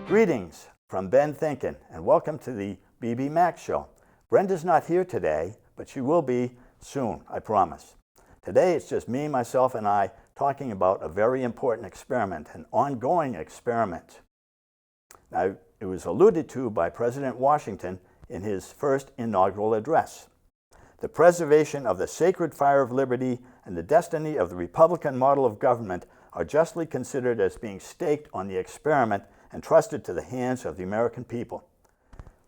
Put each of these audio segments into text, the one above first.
Greetings from Ben Thinkin, and welcome to the BB Mac Show. Brenda's not here today, but she will be soon, I promise. Today it's just me, myself, and I talking about a very important experiment, an ongoing experiment. Now, it was alluded to by President Washington in his first inaugural address. The preservation of the sacred fire of liberty and the destiny of the Republican model of government are justly considered as being staked on the experiment entrusted to the hands of the American people.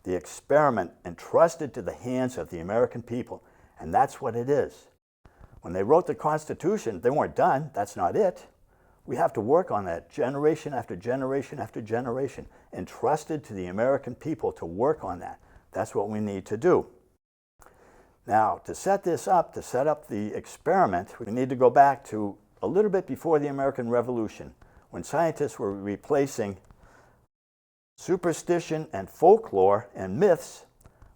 The experiment entrusted to the hands of the American people, and that's what it is. When they wrote the Constitution, they weren't done. That's not it. We have to work on that generation after generation after generation, entrusted to the American people to work on that. That's what we need to do. Now, to set this up, to set up the experiment, we need to go back to a little bit before the American Revolution, when scientists were replacing superstition and folklore and myths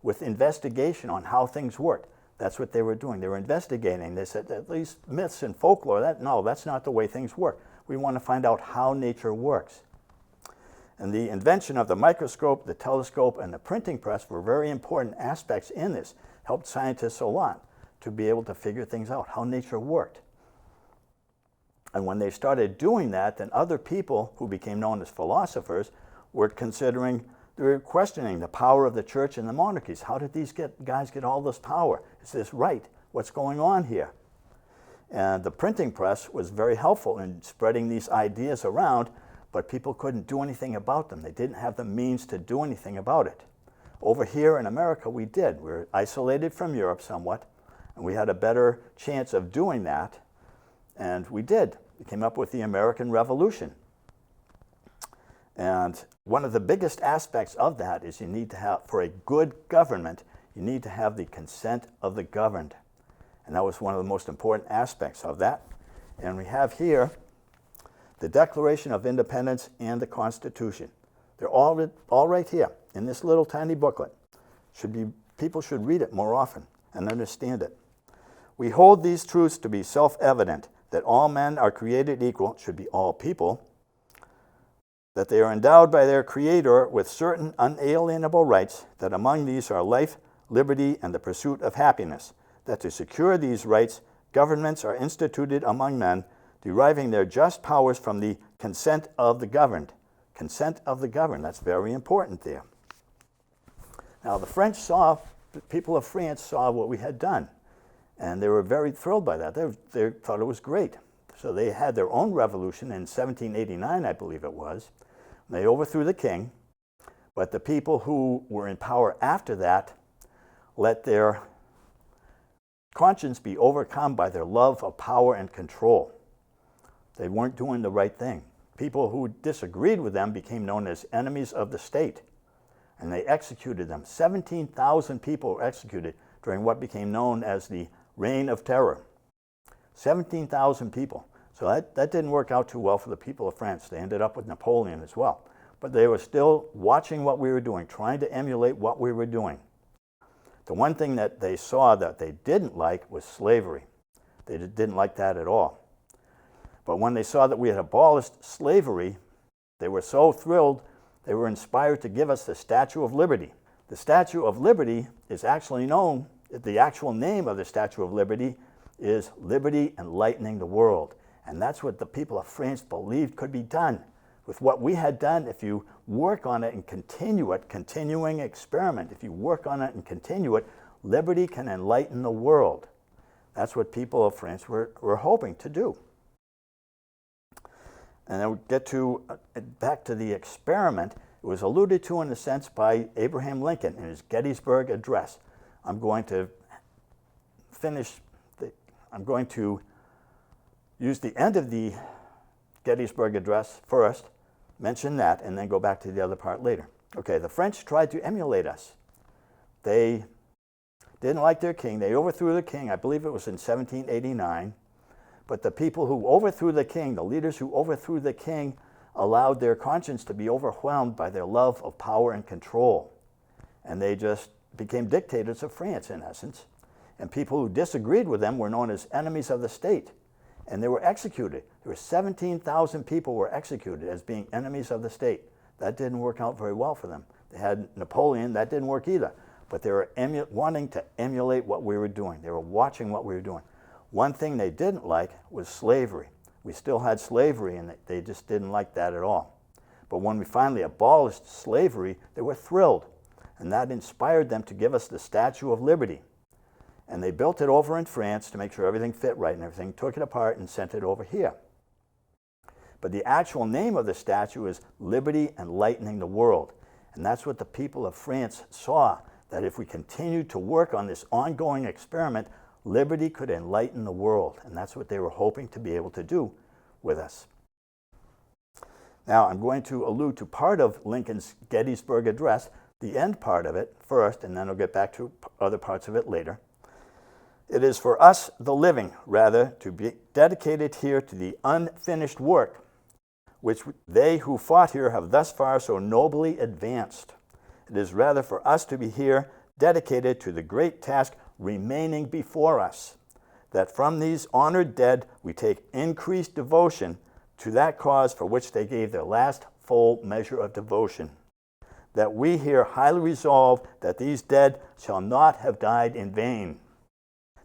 with investigation on how things work. That's what they were doing. They were investigating. They said at least myths and folklore, that's not the way things work. We want to find out how nature works. And the invention of the microscope, the telescope, and the printing press were very important aspects in this. Helped scientists a lot to be able to figure things out, how nature worked. And when they started doing that, then other people who became known as philosophers were questioning the power of the church and the monarchies. How did these guys get all this power? Is this right? What's going on here? And the printing press was very helpful in spreading these ideas around, but people couldn't do anything about them. They didn't have the means to do anything about it. Over here in America, we did. We were isolated from Europe somewhat, and we had a better chance of doing that, and we did. We came up with the American Revolution. And one of the biggest aspects of that is you need to have, for a good government, you need to have the consent of the governed. And that was one of the most important aspects of that. And we have here the Declaration of Independence and the Constitution. They're all right here in this little tiny booklet. People should read it more often and understand it. We hold these truths to be self-evident, that all men are created equal, should be all people, that they are endowed by their Creator with certain unalienable rights, that among these are life, liberty, and the pursuit of happiness, that to secure these rights, governments are instituted among men, deriving their just powers from the consent of the governed. Consent of the governed, that's very important there. Now the people of France saw what we had done, and they were very thrilled by that. They thought it was great. So they had their own revolution in 1789, I believe it was. They overthrew the king, but the people who were in power after that let their conscience be overcome by their love of power and control. They weren't doing the right thing. People who disagreed with them became known as enemies of the state, and they executed them. 17,000 people were executed during what became known as the Reign of Terror. 17,000 people. So that didn't work out too well for the people of France. They ended up with Napoleon as well. But they were still watching what we were doing, trying to emulate what we were doing. The one thing that they saw that they didn't like was slavery. They didn't like that at all. But when they saw that we had abolished slavery, they were so thrilled, they were inspired to give us the Statue of Liberty. The Statue of Liberty is actually known, the actual name of the Statue of Liberty is Liberty Enlightening the World. And that's what the people of France believed could be done. With what we had done, if you work on it and continue it, continuing experiment, if you work on it and continue it, liberty can enlighten the world. That's what people of France were hoping to do. And then we get back to the experiment. It was alluded to in a sense by Abraham Lincoln in his Gettysburg Address. I'm going to use the end of the Gettysburg Address first, mention that, and then go back to the other part later. Okay, the French tried to emulate us. They didn't like their king. They overthrew the king. I believe it was in 1789. But the people who overthrew the king, the leaders who overthrew the king, allowed their conscience to be overwhelmed by their love of power and control. And they just became dictators of France, in essence. And people who disagreed with them were known as enemies of the state. And they were executed. There were 17,000 people were executed as being enemies of the state. That didn't work out very well for them. They had Napoleon, that didn't work either. But they were wanting to emulate what we were doing. They were watching what we were doing. One thing they didn't like was slavery. We still had slavery, and they just didn't like that at all. But when we finally abolished slavery, they were thrilled. And that inspired them to give us the Statue of Liberty. And they built it over in France to make sure everything fit right and everything, took it apart and sent it over here. But the actual name of the statue is Liberty Enlightening the World. And that's what the people of France saw, that if we continued to work on this ongoing experiment, liberty could enlighten the world. And that's what they were hoping to be able to do with us. Now, I'm going to allude to part of Lincoln's Gettysburg Address, the end part of it first, and then I'll get back to other parts of it later. It is for us, the living, rather, to be dedicated here to the unfinished work, which they who fought here have thus far so nobly advanced. It is rather for us to be here dedicated to the great task remaining before us, that from these honored dead we take increased devotion to that cause for which they gave their last full measure of devotion, that we here highly resolve that these dead shall not have died in vain,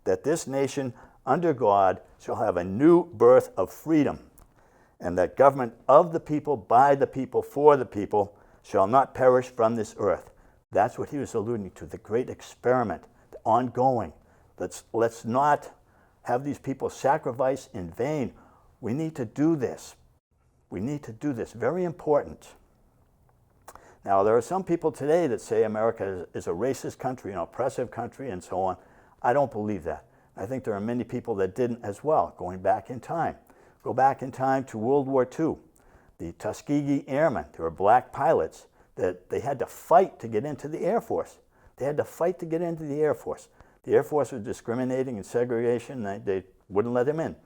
that this nation under God shall have a new birth of freedom, and that government of the people, by the people, for the people, shall not perish from this earth. That's what he was alluding to, the great experiment, the ongoing. Let's not have these people sacrifice in vain. We need to do this. We need to do this. Very important. Now, there are some people today that say America is a racist country, an oppressive country, and so on. I don't believe that. I think there are many people that didn't as well, going back in time. Go back in time to World War II. The Tuskegee Airmen, they were black pilots that they had to fight to get into the Air Force. They had to fight to get into the Air Force. The Air Force was discriminating and segregation. They wouldn't let them in.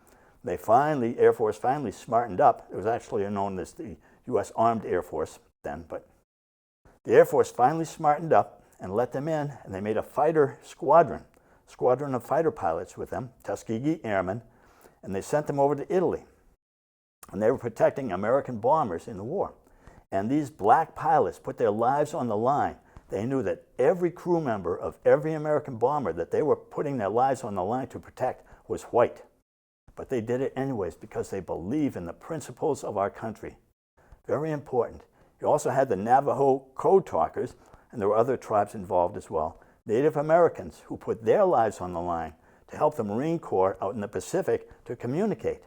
Air Force finally smartened up. It was actually known as the U.S. Armed Air Force then, but the Air Force finally smartened up and let them in, and they made a fighter squadron of fighter pilots with them, Tuskegee Airmen, and they sent them over to Italy. And they were protecting American bombers in the war. And these black pilots put their lives on the line. They knew that every crew member of every American bomber that they were putting their lives on the line to protect was white. But they did it anyways because they believe in the principles of our country. Very important. You also had the Navajo code talkers, and there were other tribes involved as well. Native Americans who put their lives on the line to help the Marine Corps out in the Pacific to communicate.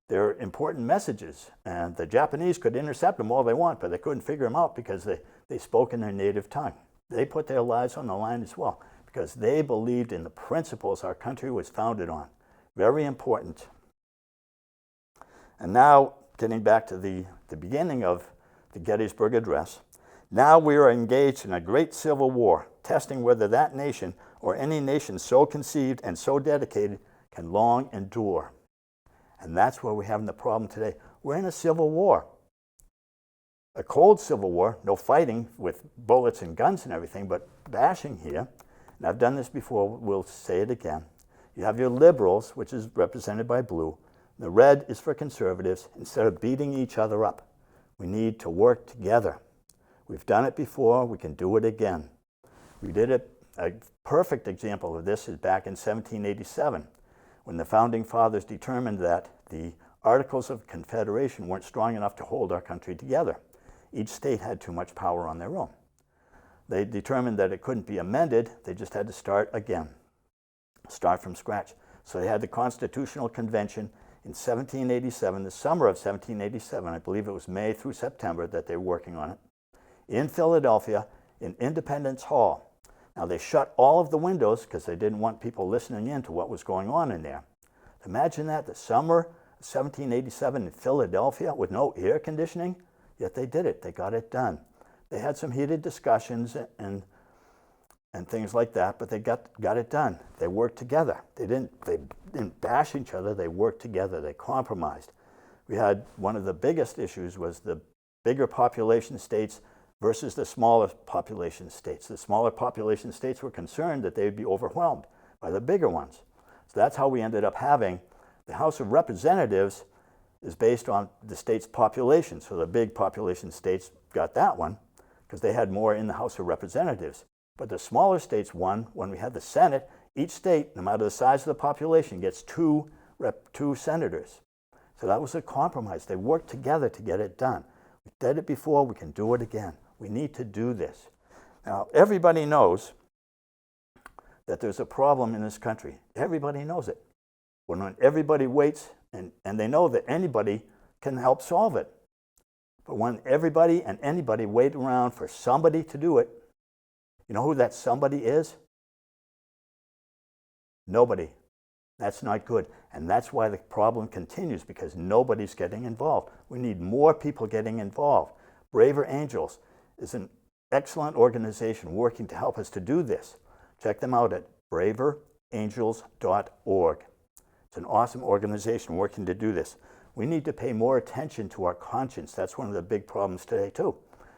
They're important messages, and the Japanese could intercept them all they want, but they couldn't figure them out because they spoke in their native tongue. They put their lives on the line as well because they believed in the principles our country was founded on. Very important. And now, getting back to the beginning of the Gettysburg Address, now we are engaged in a great civil war, testing whether that nation or any nation so conceived and so dedicated can long endure. And that's where we're having the problem today. We're in a civil war. A cold civil war, no fighting with bullets and guns and everything, but bashing here. And I've done this before, we'll say it again. You have your liberals, which is represented by blue. The red is for conservatives. Instead of beating each other up, we need to work together. We've done it before, we can do it again. We did it, a perfect example of this is back in 1787, when the Founding Fathers determined that the Articles of Confederation weren't strong enough to hold our country together. Each state had too much power on their own. They determined that it couldn't be amended, they just had to start again, start from scratch. So they had the Constitutional Convention in 1787, the summer of 1787, I believe it was May through September that they were working on it, in Philadelphia, in Independence Hall. Now, they shut all of the windows because they didn't want people listening in to what was going on in there. Imagine that, the summer of 1787 in Philadelphia with no air conditioning, yet they did it. They got it done. They had some heated discussions and things like that, but they got it done. They worked together. They didn't bash each other. They worked together. They compromised. We had one of the biggest issues was the bigger population states versus the smaller population states. The smaller population states were concerned that they would be overwhelmed by the bigger ones. So that's how we ended up having the House of Representatives is based on the state's population. So the big population states got that one because they had more in the House of Representatives. But the smaller states won when we had the Senate. Each state, no matter the size of the population, gets two senators. So that was a compromise. They worked together to get it done. We did it before, we can do it again. We need to do this. Now, everybody knows that there's a problem in this country. Everybody knows it. When everybody waits, and they know that anybody can help solve it. But when everybody and anybody wait around for somebody to do it, you know who that somebody is? Nobody. That's not good. And that's why the problem continues, because nobody's getting involved. We need more people getting involved. Braver Angels is an excellent organization working to help us to do this. Check them out at braverangels.org. It's an awesome organization working to do this. We need to pay more attention to our conscience. That's one of the big problems today, too.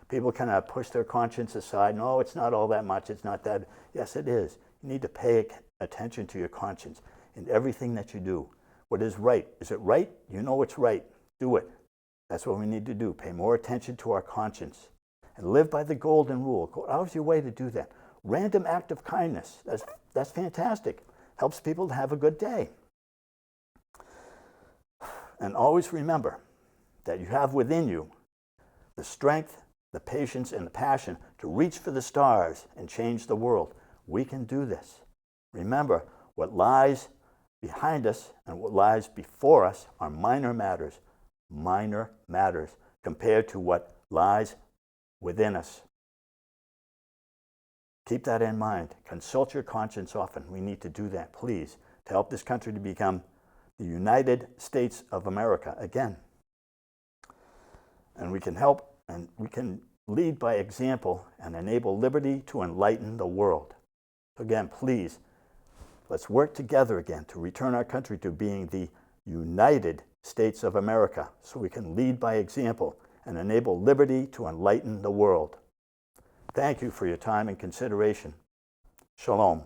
People kind of push their conscience aside. No, it's not all that much. It's not that. Yes, it is. You need to pay attention to your conscience in everything that you do. What is right? Is it right? You know it's right. Do it. That's what we need to do. Pay more attention to our conscience and live by the golden rule. Go out of your way to do that. Random act of kindness. That's fantastic. Helps people to have a good day. And always remember that you have within you the strength, the patience, and the passion to reach for the stars and change the world. We can do this. Remember, what lies behind us and what lies before us are minor matters compared to what lies within us. Keep that in mind. Consult your conscience often. We need to do that, please, to help this country to become the United States of America again. And we can help, and we can lead by example and enable liberty to enlighten the world. Again, please, let's work together again to return our country to being the United States of America so we can lead by example and enable liberty to enlighten the world. Thank you for your time and consideration. Shalom.